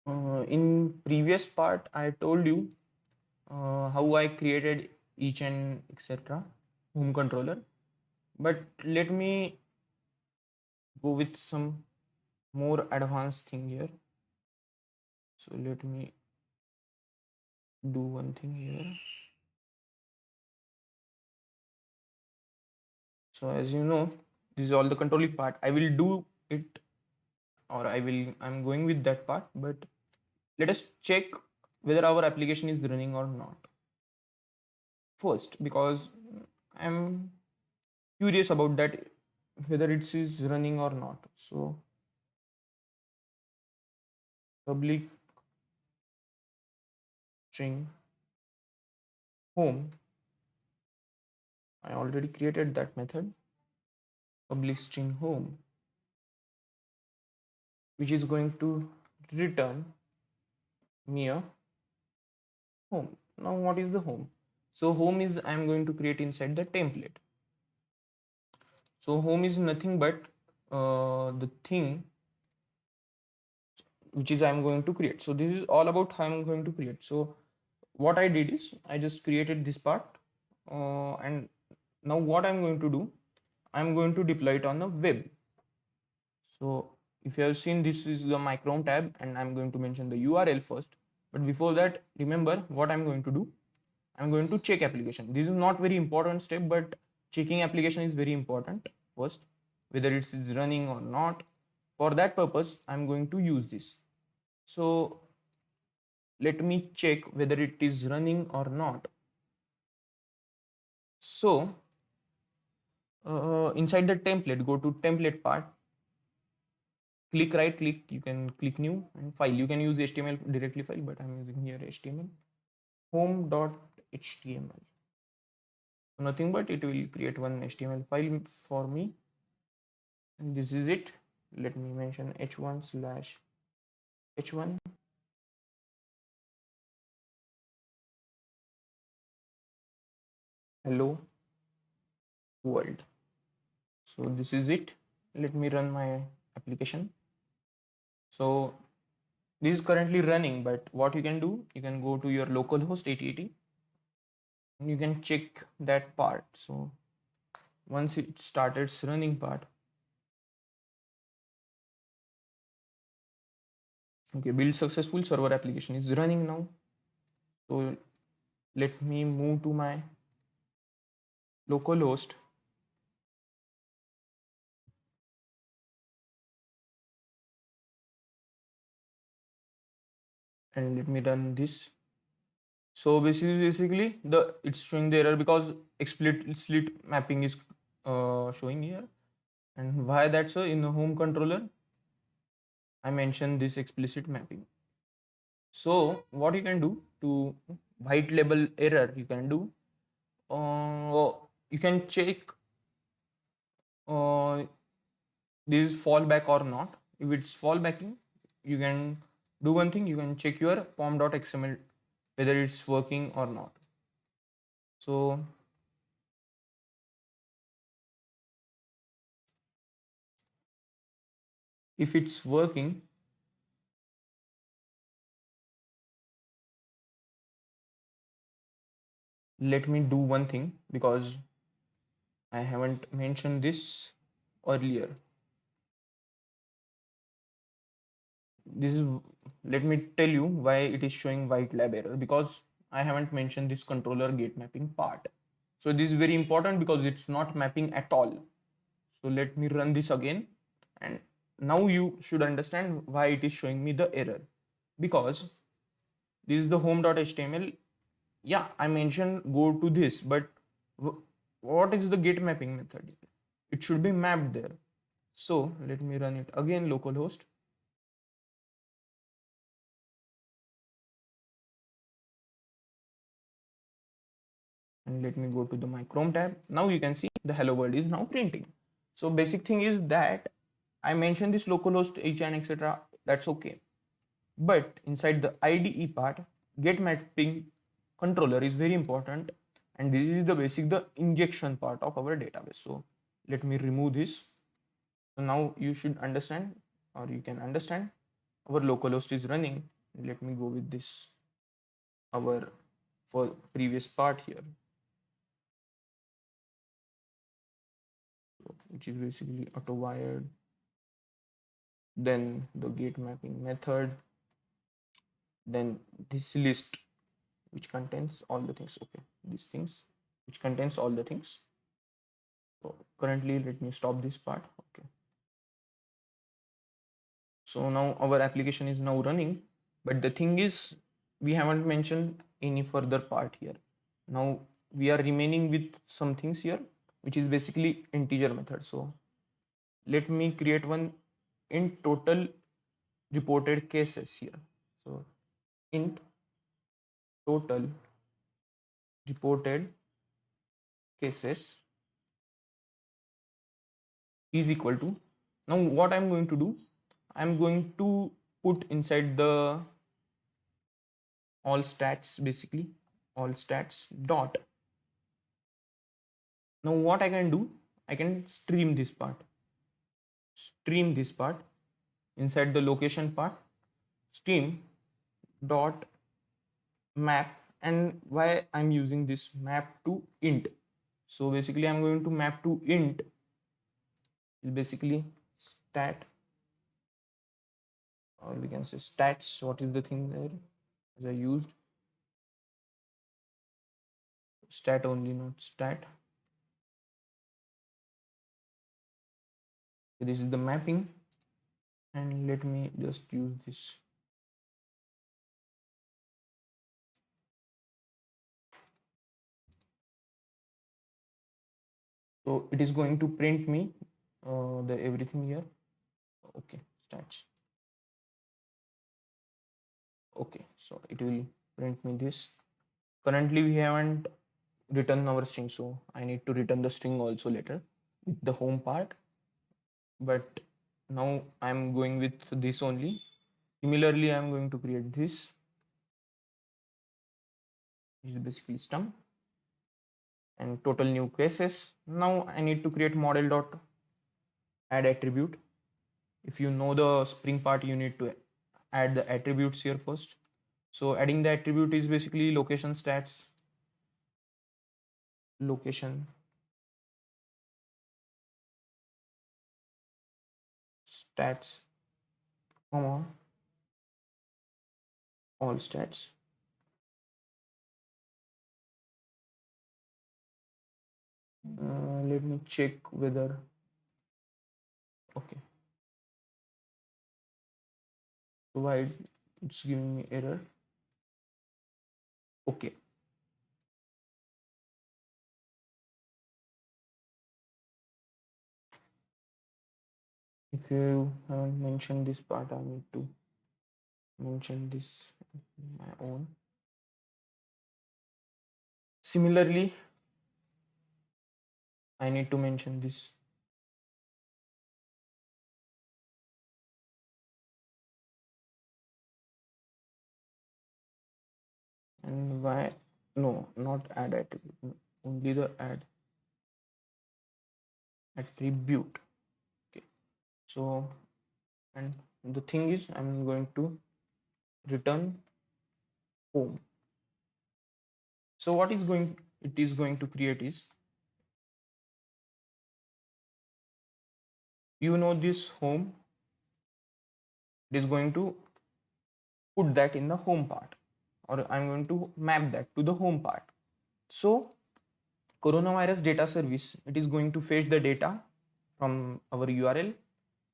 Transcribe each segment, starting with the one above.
In previous part, I told you how I created each and etc. home controller. But let me go with some more advanced thing here. So let me do one thing here. So as you know, this is all the controlling part. I will do it, or I'm going with that part, but let us check whether our application is running or not first, because I'm curious about that, whether it is running or not. So public string home, I already created that method, public string home, which is going to return me a home. Now what is the home? So home is I'm going to create inside the template. So home is nothing but the thing which is I'm going to create. So this is all about how I'm going to create. So what I did is I just created this part, and now what I'm going to do, I'm going to deploy it on the web. So if you have seen, this is the my Chrome tab, and I'm going to mention the URL first. But before that, remember what I'm going to do. I'm going to check application. This is not very important step, but checking application is very important first, whether it is running or not. For that purpose, I'm going to use this. So let me check whether it is running or not. So inside the template, go to template part, click right click, you can click new and file. You can use HTML directly file, but I'm using here HTML, home.html. So nothing but it will create one HTML file for me, and this is it. Let me mention h1/h1 hello world. So this is it. Let me run my application. So this is currently running, but what you can do, you can go to your localhost 8080 and you can check that part. So once it started running part, okay, build successful, server application is running now. So let me move to my localhost. And let me run this. So basically the it's showing the error because explicit mapping is showing here. And why that's so? In the home controller, I mentioned this explicit mapping. So what you can do to white label error, you can do, you can check uh, this is fallback or not. If it's fallbacking, you can do one thing, you can check your pom.xml whether it's working or not. So if it's working, let me do one thing because I haven't mentioned this earlier. This is, let me tell you why it is showing white lab error, because I haven't mentioned this controller gate mapping part. So this is very important because it's not mapping at all. So let me run this again, and now you should understand why it is showing me the error. Because this is the home.html. Yeah, I mentioned go to this, but what is the gate mapping method? It should be mapped there. So let me run it again, localhost. And let me go to the my Chrome tab. Now you can see the hello world is now printing. So basic thing is that I mentioned this localhost h and etc. That's okay. But inside the IDE part, get mapping controller is very important, and this is the basic the injection part of our database. So let me remove this. So now you should understand, or you can understand, our localhost is running let me go with this our for previous part here, which is basically auto wired, then the gate mapping method, then this list which contains all the things. Okay, these things which contains all the things. So currently let me stop this part. Okay, so now our application is now running, but the thing is we haven't mentioned any further part here. Now we are remaining with some things here, which is basically integer method. So let me create one in total reported cases here. So int total reported cases is equal to, now what I'm going to do, I'm going to put inside the all stats, basically all stats dot. Now what I can do, I can stream this part inside the location part, stream dot map. And why I'm using this map to int, so basically I'm going to map to int is basically stat, or we can say stats. What is the thing there as I used stat only, not stat. So this is the mapping, and let me just use this. So it is going to print me the everything here. Okay, stats. Okay, so it will print me this. Currently we haven't written our string, so I need to return the string also later with the home part, but now I'm going with this only. Similarly, I'm going to create this, which is basically stum, and total new cases. Now I need to create model dot add attribute. If you know the Spring part, you need to add the attributes here first. So adding the attribute is basically location stats, location stats, comma, all stats. Let me check whether, okay, so why it's giving me error. Okay, if you haven't mentioned this part, I need to mention this my own. Similarly, I need to mention this. And why? No, not add attribute, only the add attribute. Okay, so, and the thing is, I'm going to return home. So what is going, it is going to create is, you know, this home, it is going to put that in the home part, or I'm going to map that to the home part. So coronavirus data service, it is going to fetch the data from our URL.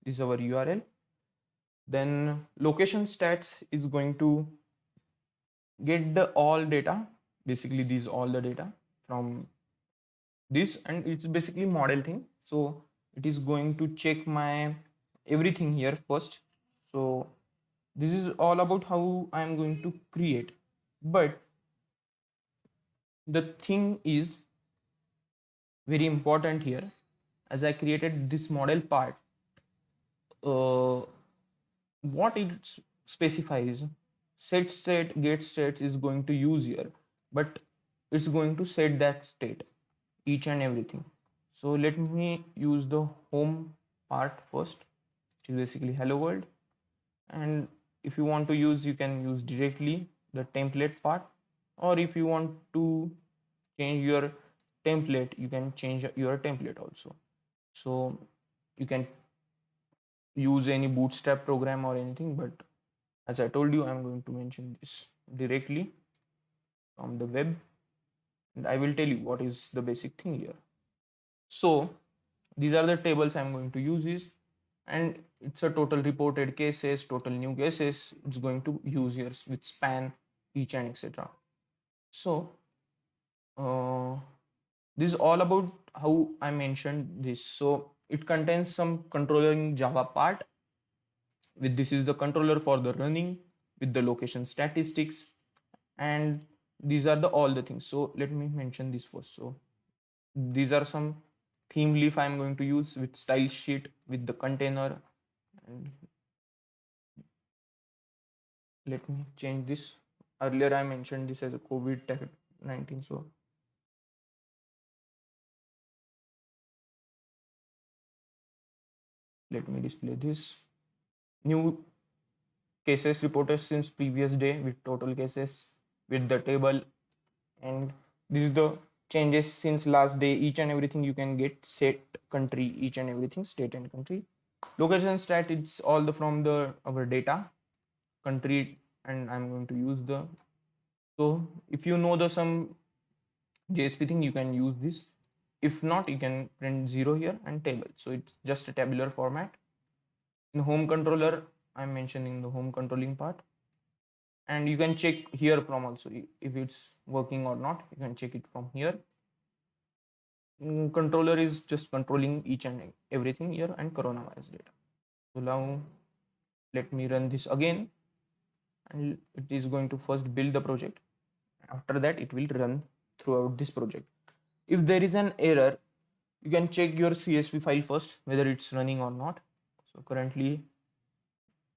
This is our URL. Then location stats is going to get the all data, basically these all the data from this, and it's basically model thing. So it is going to check my everything here first. So this is all about how I am going to create. But the thing is very important here, as I created this model part, what it specifies, set state get states is going to use here, but it's going to set that state each and everything. So let me use the home part first, which is basically hello world, and if you want to use, you can use directly the template part, or if you want to change your template, you can change your template also. So you can use any bootstrap program or anything, but as I told you, I'm going to mention this directly from the web, and I will tell you what is the basic thing here. So these are the tables I'm going to use is, and it's a total reported cases, total new cases. It's going to use here with span, each and etc. So this is all about how I mentioned this. So it contains some controlling Java part. With this is the controller for the running with the location statistics, and these are the all the things. So let me mention this first. So these are some theme leaf I'm going to use with style sheet with the container, and let me change this. Earlier I mentioned this as a COVID-19. So let me display this. New cases reported since previous day with total cases with the table, and this is the changes since last day. Each and everything you can get set country, each and everything state and country. Location stat, it's all the from the our data country, and I'm going to use the, so if you know the some JSP thing, you can use this. If not, you can print 0 here and table. So it's just a tabular format. In home controller, I'm mentioning the home controlling part, and you can check here from also if it's working or not. You can check it from here. Controller is just controlling each and everything here and coronavirus data. So now let me run this again, and it is going to first build the project. After that, it will run throughout this project. If there is an error, you can check your CSV file first whether it's running or not. So currently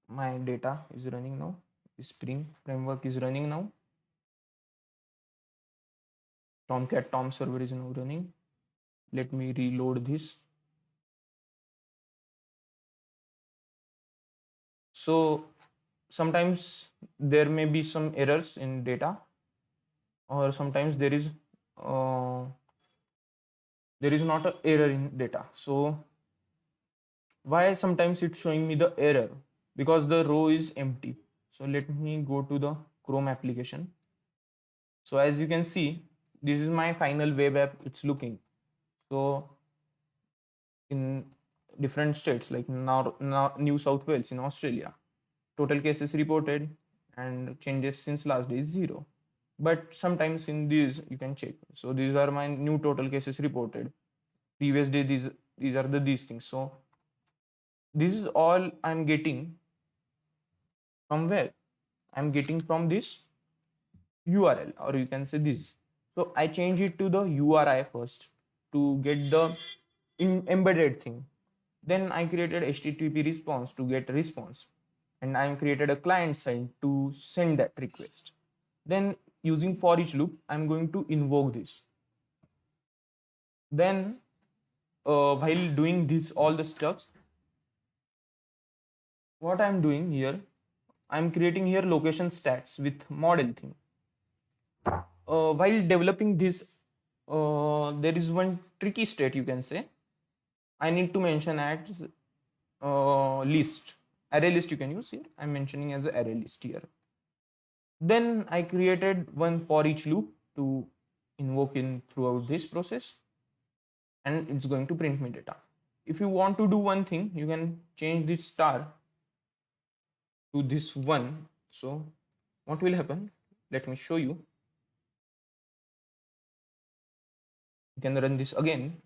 my data is running now. The Spring framework is running now. Tomcat Tom server is now running. Let me reload this. So sometimes there may be some errors in data, or sometimes there is not an error in data. So why sometimes it's showing me the error? Because the row is empty. So let me go to the Chrome application. So as you can see, this is my final web app. It's looking. So in different states like now New South Wales in Australia, total cases reported and changes since last day is 0. But sometimes in these you can check. So these are my new total cases reported. Previous day these are these things. So this is all I'm getting from where? I'm getting from this URL, or you can say this. So I change it to the URI first to get the embedded thing. Then I created HTTP response to get a response, and I created a client side to send that request. Then using for each loop, I'm going to invoke this. Then while doing this all the steps, what I'm doing here, I'm creating here location stats with model thing. While developing this, there is one tricky state you can say. I need to mention as list, array list you can use here. I'm mentioning as an array list here. Then I created one for each loop to invoke in throughout this process, and it's going to print me data. If you want to do one thing, you can change this star to this one. So what will happen? Let me show you. You can run this again.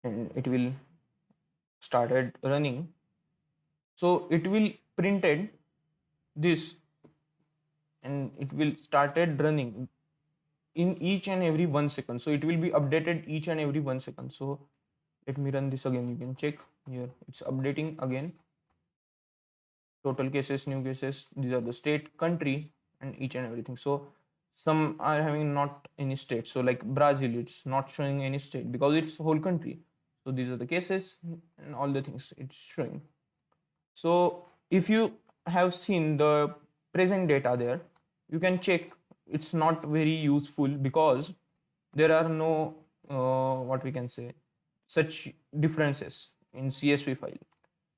And it will started running. So it will printed this, and it will started running in each and every 1 second. So it will be updated each and every 1 second. So let me run this again. You can check here. It's updating again. Total cases, new cases. These are the state, country, and each and everything. So some are having not any state. So like Brazil, it's not showing any state because it's whole country. So these are the cases and all the things it's showing. So if you have seen the present data there, you can check. It's not very useful because there are no what we can say such differences in CSV file.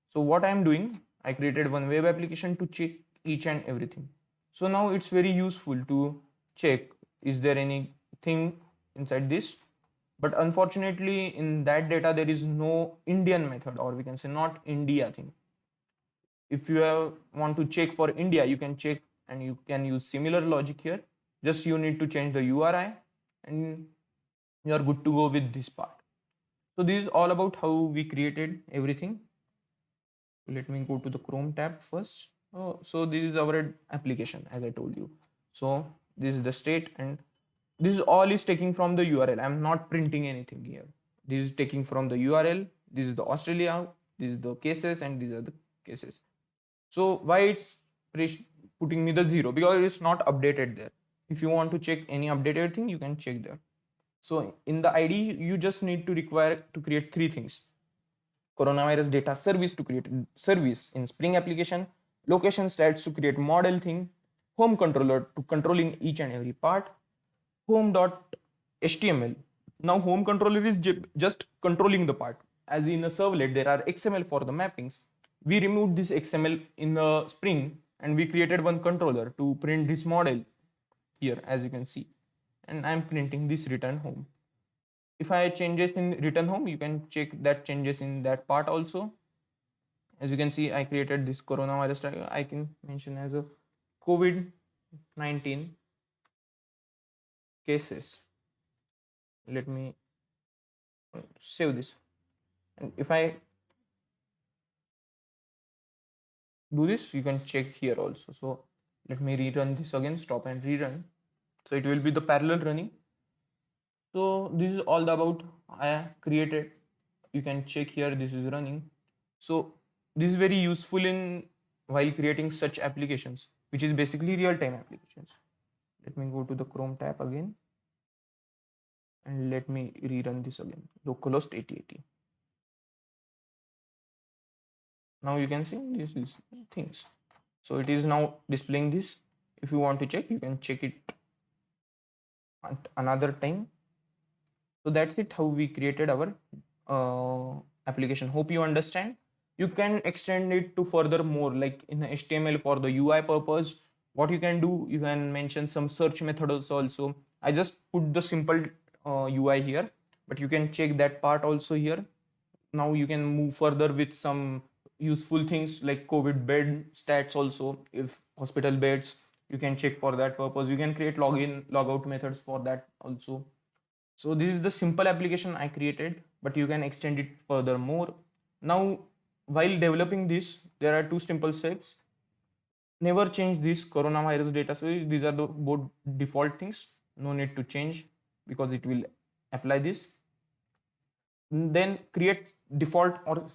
So what I'm doing, I created one web application to check each and everything. So now it's very useful to check is there anything inside this. But unfortunately in that data there is no Indian method, or we can say not India thing. If you want to check for India, you can check and you can use similar logic here. Just you need to change the URI and you are good to go with this part. So this is all about how we created everything. Let me go to the Chrome tab first. So this is our application, as I told you. So this is the state, and this is all is taking from the URL. I'm not printing anything here. This is taking from the URL. This is the Australia. This is the cases, and these are the cases. So why it's putting me the 0? Because it's not updated there. If you want to check any updated thing, you can check there. So in the ID, you just need to require to create three things: coronavirus data service to create service in Spring application, location stats to create model thing, home controller to controlling each and every part, home.html. Now home controller is just controlling the part. As in a servlet, there are XML for the mappings. We removed this XML in the Spring and we created one controller to print this model here, as you can see. And I'm printing this return home. If I changes in return home, you can check that changes in that part also. As you can see, I created this coronavirus tag. I can mention as a COVID-19 cases. Let me save this. And if I do this, you can check here also. So let me rerun this again, stop and rerun. So it will be the parallel running. So this is all about I created. You can check here, this is running. So this is very useful in while creating such applications, which is basically real-time applications. Let me go to the Chrome tab again and let me rerun this again. Localhost 8080. Now you can see this is things. So it is now displaying this. If you want to check, you can check it at another time. So that's it, how we created our application. Hope you understand. You can extend it to further more, like in HTML for the UI purpose. What you can do, you can mention some search methods also. I just put the simple UI here, but you can check that part also here. Now you can move further with some useful things like COVID bed stats also. If hospital beds, you can check for that purpose. You can create login, logout methods for that also. So this is the simple application I created, but you can extend it further more. Now, while developing this, there are two simple steps. Never change this coronavirus data. So these are the both default things. No need to change because it will apply this. Then create default or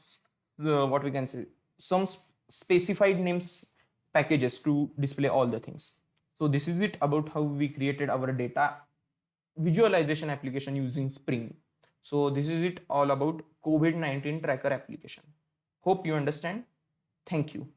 what we can say some specified names packages to display all the things. So this is it about how we created our data visualization application using Spring. So this is it all about COVID-19 tracker application. Hope you understand. Thank you.